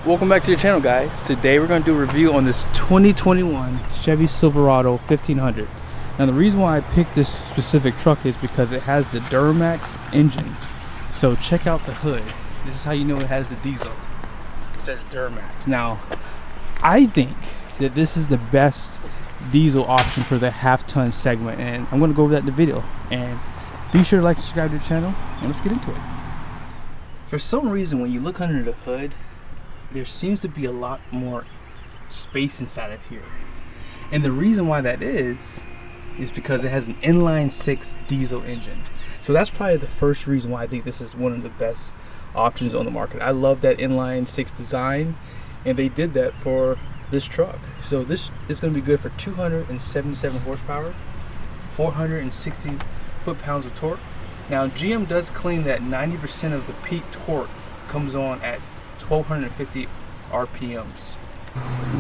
Welcome back to your channel, guys. Today we're going to do a review on this 2021 Chevy Silverado 1500. Now the reason why I picked this specific truck is because it has the Duramax engine. So check out the hood. This is how you know it has the diesel. It says Duramax. Now I think that this is the best diesel option for the half-ton segment, and I'm going to go over that in the video. And be sure to like and subscribe to the channel, and let's get into it. For some reason, when you look under the hood, there seems to be a lot more space inside of here. And the reason why that is because it has an inline 6 diesel engine. So that's probably the first reason why I think this is one of the best options on the market. I love that inline 6 design, and they did that for this truck. So this is going to be good for 277 horsepower, 460 foot-pounds of torque. Now GM does claim that 90% of the peak torque comes on at 1250 RPMs.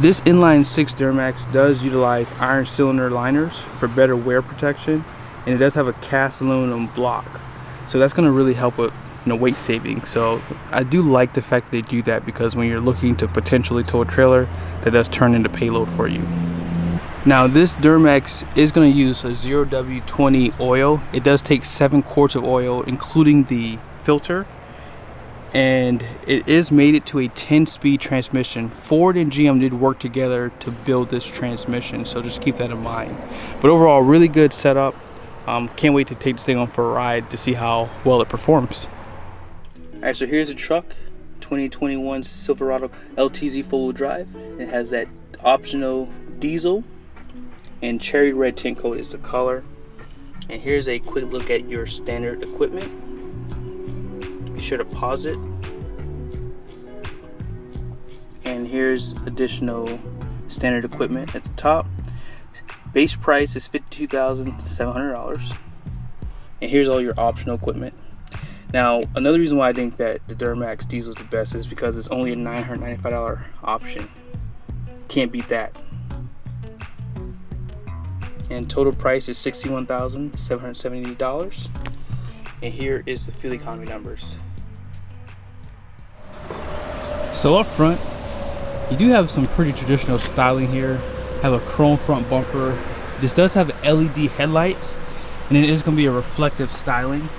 This inline 6 Duramax does utilize iron cylinder liners for better wear protection, and it does have a cast aluminum block, so that's going to really help with weight saving. So I do like the fact that they do that, because when you're looking to potentially tow a trailer, that does turn into payload for you. Now this Duramax is going to use a 0W20 oil. It does take 7 quarts of oil, including the filter, and it is mated to a 10-speed transmission. Ford and GM did work together to build this transmission, so just keep that in mind. But overall, really good setup. Can't wait to take this thing on for a ride to see how well it performs. Alright, so here's the truck, 2021 Silverado LTZ 4-wheel drive. It has that optional diesel, and cherry red tint coat is the color. And here's a quick look at your standard equipment. Be sure to pause it. And here's additional standard equipment at the top. Base price is $52,700. And here's all your optional equipment. Now, another reason why I think that the Duramax diesel is the best is because it's only a $995 option. Can't beat that. And total price is $61,770. And here is the fuel economy numbers. So up front, you do have some pretty traditional styling here. Have a chrome front bumper. This does have LED headlights, and it is going to be a reflective styling.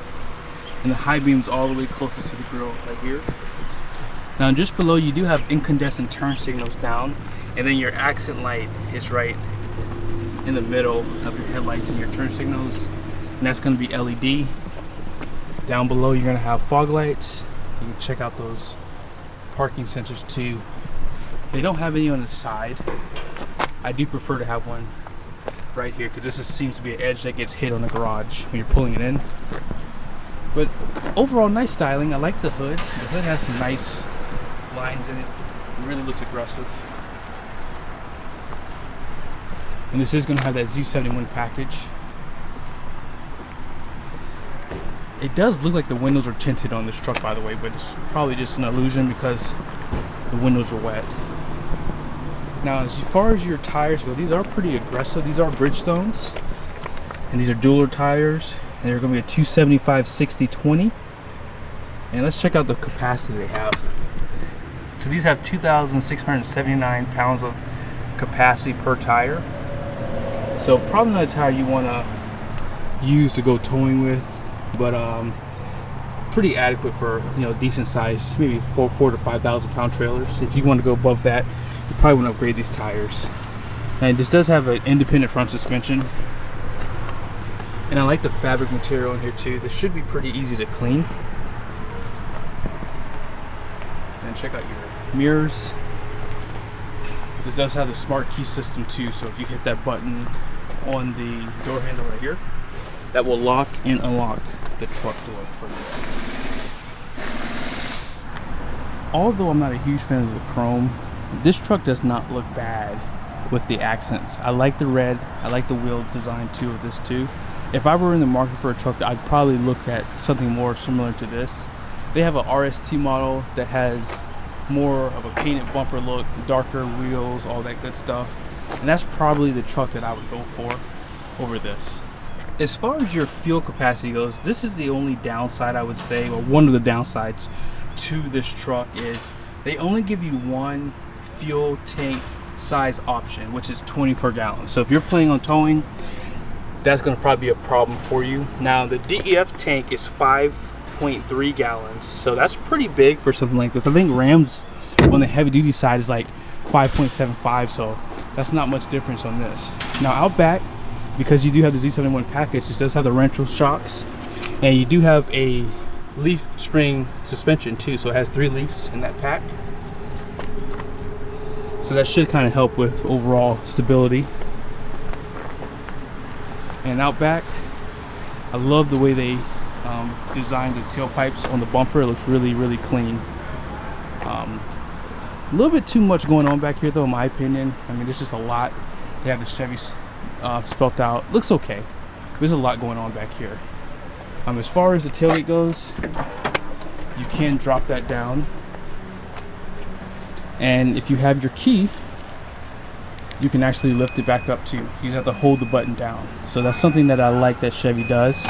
And the high beams all the way closest to the grille right here. Now just below, you do have incandescent turn signals down, and then your accent light is right in the middle of your headlights and your turn signals, and that's going to be LED. Down below, you're going to have fog lights. You can check out those parking sensors too. They don't have any on the side. I do prefer to have one right here, because this seems to be an edge that gets hit on the garage when you're pulling it in. But overall, nice styling. I like the hood. The hood has some nice lines in it. It really looks aggressive. And this is going to have that Z71 package. It does look like the windows are tinted on this truck, by the way, but it's probably just an illusion because the windows are wet. Now, as far as your tires go, these are pretty aggressive. These are Bridgestones, and these are dual tires. And they're going to be a 275/60/20. And let's check out the capacity they have. So these have 2,679 pounds of capacity per tire. So probably not a tire you want to use to go towing with, but pretty adequate for decent size, maybe 4,000 to 5,000 pound trailers. If you want to go above that, you probably want to upgrade these tires. And this does have an independent front suspension. And I like the fabric material in here too. This should be pretty easy to clean. And check out your mirrors. This does have the smart key system too, so if you hit that button on the door handle right here, that will lock and unlock the truck door for you. Although I'm not a huge fan of the chrome, this truck does not look bad with the accents. I like the red. I like the wheel design too of this too. If I were in the market for a truck, I'd probably look at something more similar to this. They have a RST model that has more of a painted bumper look, darker wheels, all that good stuff. And that's probably the truck that I would go for over this. As far as your fuel capacity goes, this is the only downside I would say, or one of the downsides to this truck, is they only give you one fuel tank size option, which is 24 gallons. So if you're planning on towing, that's going to probably be a problem for you. Now the DEF tank is 5.3 gallons, so that's pretty big for something like this. I think Ram's on the heavy duty side is like 5.75, so that's not much difference on this. Now out back, because you do have the Z71 package, this does have the rental shocks, and you do have a leaf spring suspension too, so it has 3 leaves in that pack, so that should kind of help with overall stability. And out back, I love the way they designed the tailpipes on the bumper. It looks really, really clean. A little bit too much going on back here though, in my opinion. I mean, there's just a lot. They have the Chevy spelt out. Looks okay. There's a lot going on back here. As far as the tailgate goes, you can drop that down. And if you have your key, you can actually lift it back up too. You just have to hold the button down. So that's something that I like that Chevy does.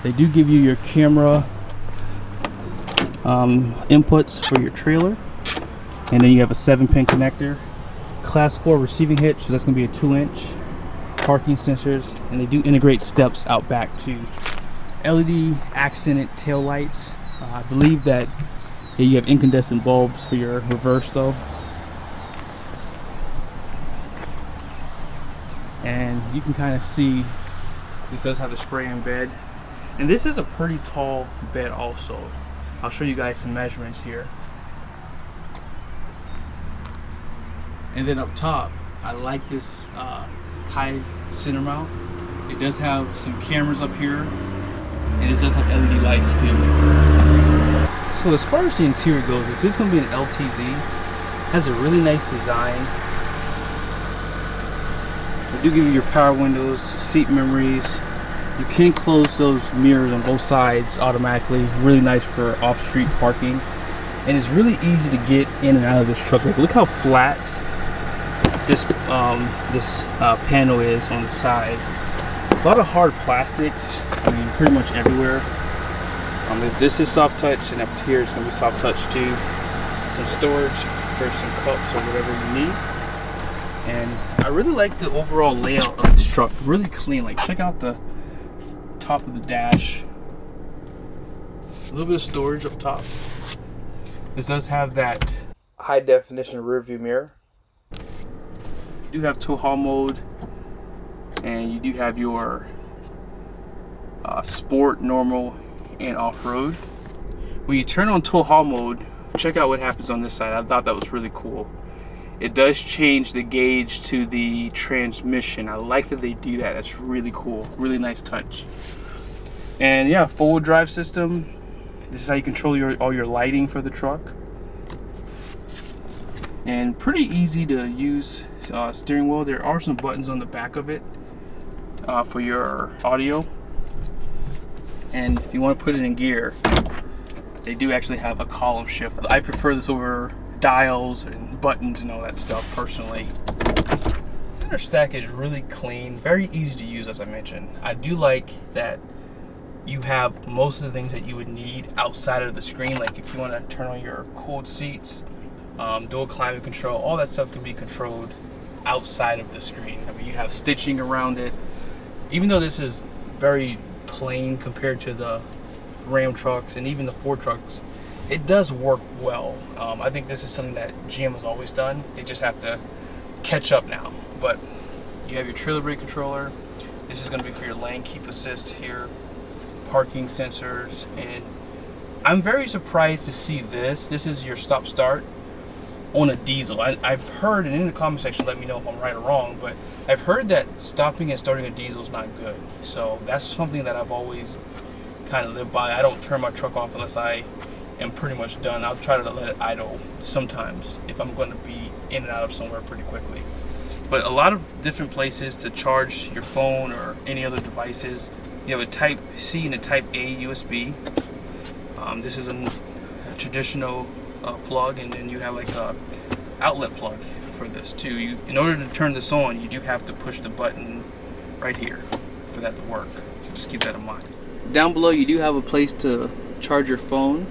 They do give you your camera inputs for your trailer. And then you have a 7-pin connector. Class 4 receiving hitch, so that's going to be a 2-inch. Parking sensors, and they do integrate steps out back too. LED accented tail lights. I believe that you have incandescent bulbs for your reverse though. And you can kind of see this does have a spray-in bed. And this is a pretty tall bed also. I'll show you guys some measurements here. And then up top, I like this high center mount. It does have some cameras up here, and it does have LED lights too. So as far as the interior goes, this is going to be an LTZ. Has a really nice design. They do give you your power windows, seat memories. You can close those mirrors on both sides automatically. Really nice for off-street parking. And it's really easy to get in and out of this truck. Like, look how flat this panel is on the side. A lot of hard plastics. I mean, pretty much everywhere. This is soft touch, and up here it's going to be soft touch too. Some storage for some cups or whatever you need. And I really like the overall layout of this truck. Really clean. Like, check out the top of the dash. A little bit of storage up top. This does have that high definition rear view mirror. You do have tow haul mode, and you do have your sport, normal, and off-road. When you turn on tow haul mode, check out what happens on this side. I thought that was really cool. It does change the gauge to the transmission. I like that they do that. That's really cool. Really nice touch. And yeah, four-wheel drive system. This is how you control all your lighting for the truck. And pretty easy to use steering wheel. There are some buttons on the back of it for your audio. And if you want to put it in gear, they do actually have a column shift. I prefer this over dials and buttons and all that stuff personally. Center stack is really clean, very easy to use, as I mentioned. I do like that you have most of the things that you would need outside of the screen. Like if you want to turn on your cooled seats, dual climate control, all that stuff can be controlled outside of the screen. I mean, you have stitching around it. Even though this is very plain compared to the Ram trucks and even the Ford trucks, it does work well. I think this is something that GM has always done. They just have to catch up now. But you have your trailer brake controller. This is going to be for your lane keep assist here, parking sensors, and I'm very surprised to see this. This is your stop start on a diesel. I've heard, and in the comment section let me know if I'm right or wrong, but I've heard that stopping and starting a diesel is not good. So that's something that I've always kind of lived by. I don't turn my truck off unless I am pretty much done. I'll try to let it idle sometimes if I'm going to be in and out of somewhere pretty quickly. But a lot of different places to charge your phone or any other devices. You have a Type C and a Type A USB. This is a traditional plug, and then you have like a outlet plug for this too. In order to turn this on, you do have to push the button right here for that to work. So just keep that in mind. Down below, you do have a place to charge your phone.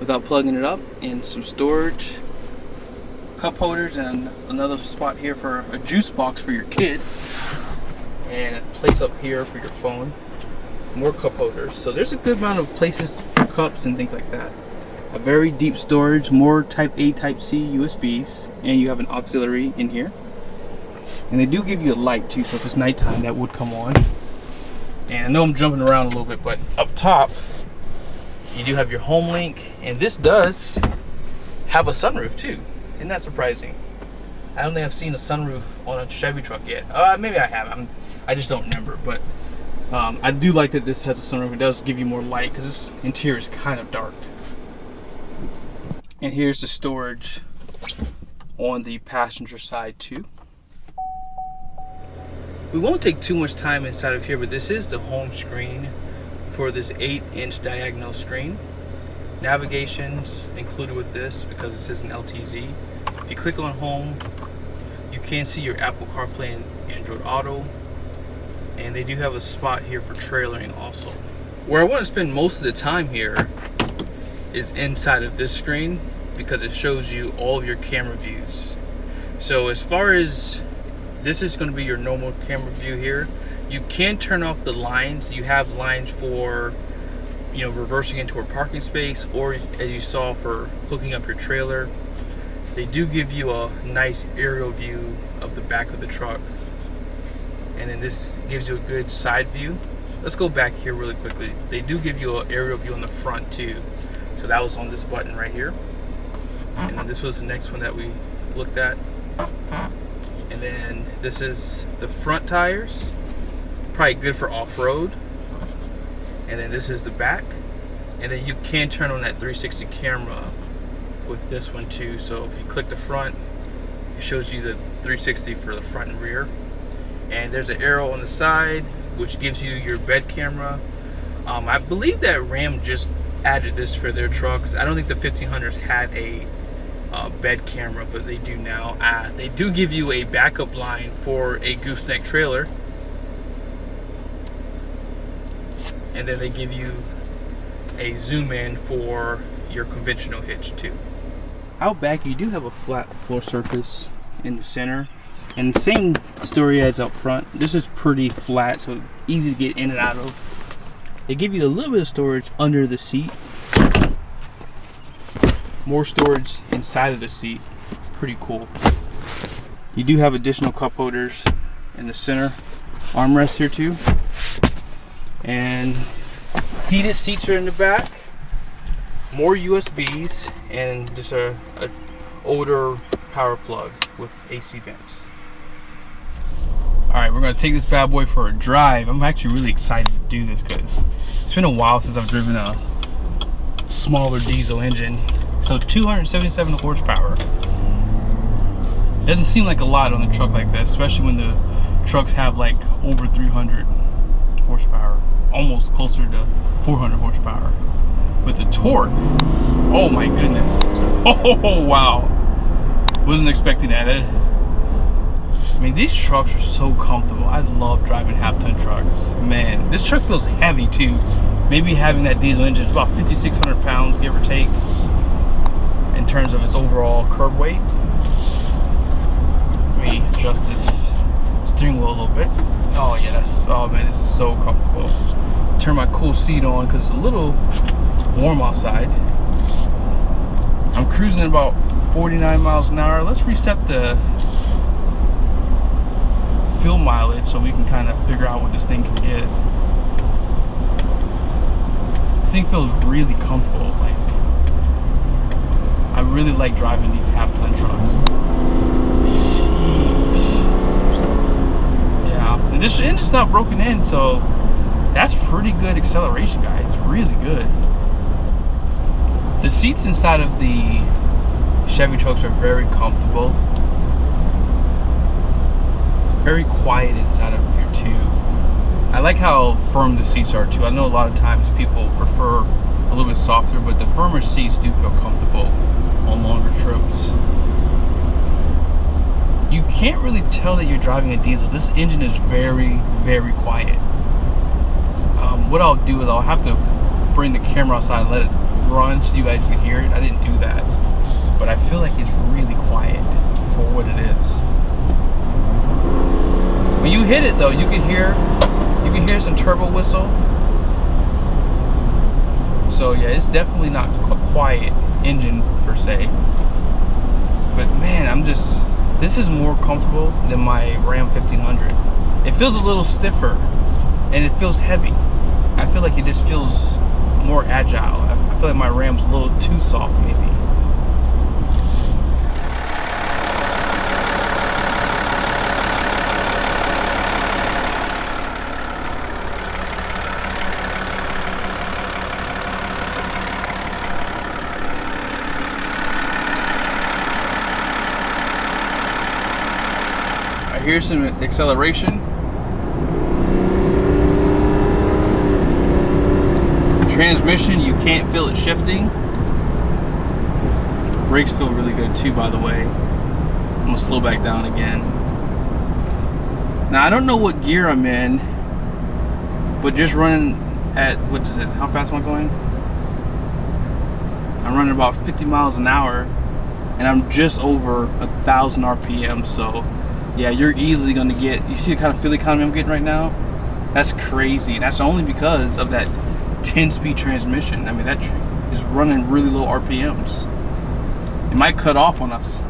without plugging it up, and some storage, cup holders, and another spot here for a juice box for your kid, and a place up here for your phone. More cup holders. So there's a good amount of places for cups and things like that. A very deep storage, more type A, type C USBs, and you have an auxiliary in here. And they do give you a light too, so if it's nighttime that would come on. And I know I'm jumping around a little bit, but up top you do have your home link, and this does have a sunroof too. Isn't that surprising? I don't think I've seen a sunroof on a Chevy truck yet. Maybe I have. I just don't remember. But I do like that this has a sunroof. It does give you more light because this interior is kind of dark. And here's the storage on the passenger side too. We won't take too much time inside of here, but this is the home screen for this 8-inch diagonal screen. Navigation's included with this because this is an LTZ. If you click on home, you can see your Apple CarPlay and Android Auto, and they do have a spot here for trailering also. Where I want to spend most of the time here is inside of this screen because it shows you all of your camera views. So as far as this is going to be your normal camera view here, you can turn off the lines. You have lines for, you know, reversing into a parking space, or as you saw for hooking up your trailer. They do give you a nice aerial view of the back of the truck, and then this gives you a good side view. Let's go back here really quickly. They do give you an aerial view on the front too, so that was on this button right here, and then this was the next one that we looked at. And then this is the front tires, probably good for off-road. And then this is the back, and then you can turn on that 360 camera with this one too. So if you click the front, it shows you the 360 for the front and rear. And there's an arrow on the side which gives you your bed camera. I believe that Ram just added this for their trucks. I don't think the 1500s had a bed camera, but they do now. They do give you a backup line for a gooseneck trailer, and then they give you a zoom in for your conventional hitch too. Out back you do have a flat floor surface in the center, and same story as up front. This is pretty flat, so easy to get in and out of. They give you a little bit of storage under the seat, more storage inside of the seat. Pretty cool. You do have additional cup holders in the center armrest here too, and heated seats are in the back, more USBs, and just a older power plug with AC vents. Alright, we're going to take this bad boy for a drive. I'm actually really excited to do this because it's been a while since I've driven a smaller diesel engine. So 277 horsepower. Doesn't seem like a lot on a truck like this, especially when the trucks have like over 300 horsepower, almost closer to 400 horsepower. With the torque, oh my goodness. Oh wow. Wasn't expecting that. I mean, these trucks are so comfortable. I love driving half-ton trucks. Man, this truck feels heavy too. Maybe having that diesel engine is about 5,600 pounds, give or take, in terms of its overall curb weight. Let me adjust this steering wheel a little bit. Oh yeah, oh man, this is so comfortable. Turn my cool seat on because it's a little warm outside. I'm cruising about 49 miles an hour. Let's reset the fuel mileage so we can kind of figure out what this thing can get. This thing feels really comfortable. Like, I really like driving these half-ton trucks. Sheesh. Yeah, and this engine's not broken in, so that's pretty good acceleration, guys. Really good. The seats inside of the Chevy trucks are very comfortable. Very quiet inside of here too. I like how firm the seats are too. I know a lot of times people prefer a little bit softer, but the firmer seats do feel comfortable on longer trips. You can't really tell that you're driving a diesel. This engine is very, very quiet. What I'll do is I'll have to bring the camera outside and let it grunge so you guys can hear it. I didn't do that, but I feel like it's really quiet for what it is. When you hit it though, you can hear some turbo whistle. So yeah, it's definitely not a quiet engine per se. But man, this is more comfortable than my Ram 1500. It feels a little stiffer and it feels heavy. I feel like it just feels more agile. I feel like my Ram's a little too soft maybe. Here's some acceleration. Transmission, you can't feel it shifting. Brakes feel really good too, by the way. I'm gonna slow back down again. Now I don't know what gear I'm in, but just running at, what is it? How fast am I going? I'm running about 50 miles an hour, and I'm just over 1,000 RPM. So yeah, you're easily gonna get, you see the kind of fuel economy I'm getting right now? That's crazy. That's only because of that 10-speed transmission. I mean, that is running really low RPMs. It might cut off on us.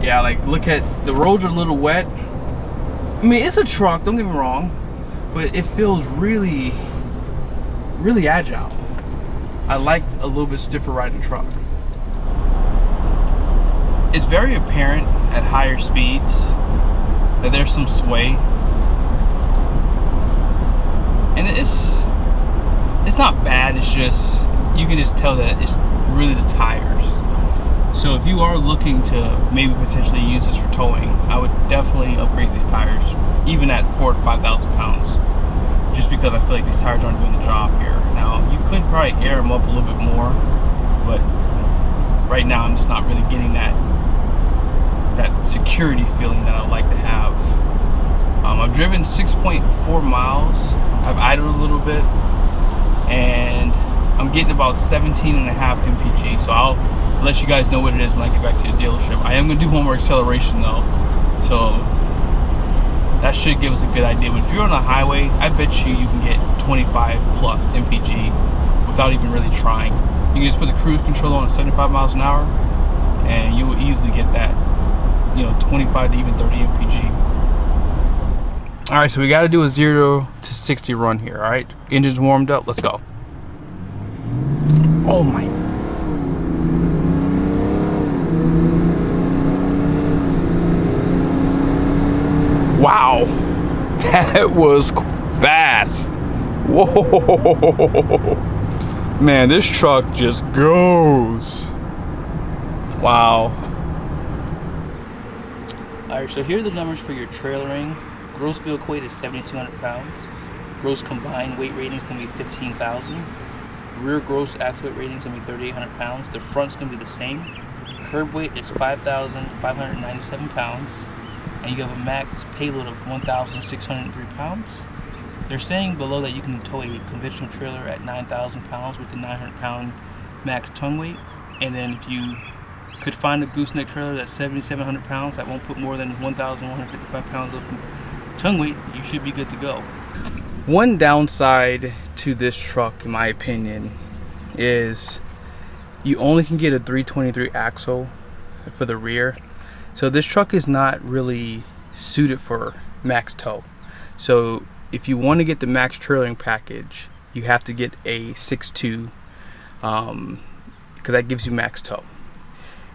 Yeah, like look at, the roads are a little wet. I mean, it's a truck, don't get me wrong, but it feels really, really agile. I like a little bit stiffer riding truck. It's very apparent at higher speeds that there's some sway, and it's not bad. It's just, you can just tell that it's really the tires. So if you are looking to maybe potentially use this for towing, I would definitely upgrade these tires, even at 4,000 to 5,000 pounds, just because I feel like these tires aren't doing the job here. Now you could probably air them up a little bit more, but right now I'm just not really getting that security feeling that I like to have. I've driven 6.4 miles. I've idled a little bit, and I'm getting about 17.5 mpg. So I'll let you guys know what it is when I get back to the dealership. I am gonna do one more acceleration though, so that should give us a good idea. But if you're on the highway, I bet you can get 25 plus mpg without even really trying. You can just put the cruise control on at 75 miles an hour, and you will easily get that, 25 to even 30 mpg. All right, so we got to do a 0 to 60 run here. All right, engine's warmed up. Let's go. Oh my. Wow, that was fast. Whoa, man, this truck just goes. Wow. All right, so here are the numbers for your trailering. Gross vehicle weight is 7,200 pounds. Gross combined weight rating is going to be 15,000. Rear gross axle weight rating is going to be 3,800 pounds. The front's going to be the same. Curb weight is 5,597 pounds. And you have a max payload of 1,603 pounds. They're saying below that you can tow a conventional trailer at 9,000 pounds with the 900 pound max tongue weight. And then if you could find a gooseneck trailer that's 7,700 pounds that won't put more than 1,155 pounds of tongue weight, you should be good to go. One downside to this truck, in my opinion, is you only can get a 323 axle for the rear. So this truck is not really suited for max tow. So if you want to get the max trailering package, you have to get a 6.2 because that gives you max tow.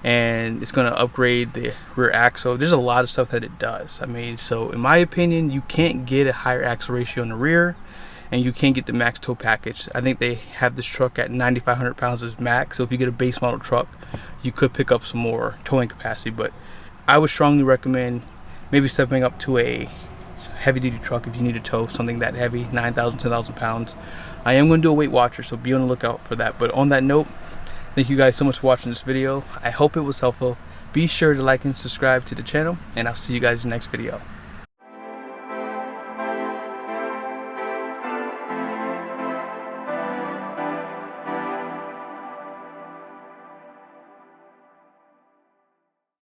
And it's going to upgrade the rear axle. There's a lot of stuff that it does. I mean, so in my opinion, you can't get a higher axle ratio in the rear, and you can't get the max tow package. I think they have this truck at 9,500 pounds as max. So if you get a base model truck, you could pick up some more towing capacity. But I would strongly recommend maybe stepping up to a heavy duty truck if you need to tow something that heavy, 9,000, 10,000 pounds. I am going to do a weight watcher, so be on the lookout for that. But on that note, thank you guys so much for watching this video. I hope it was helpful. Be sure to like and subscribe to the channel, and I'll see you guys in the next video.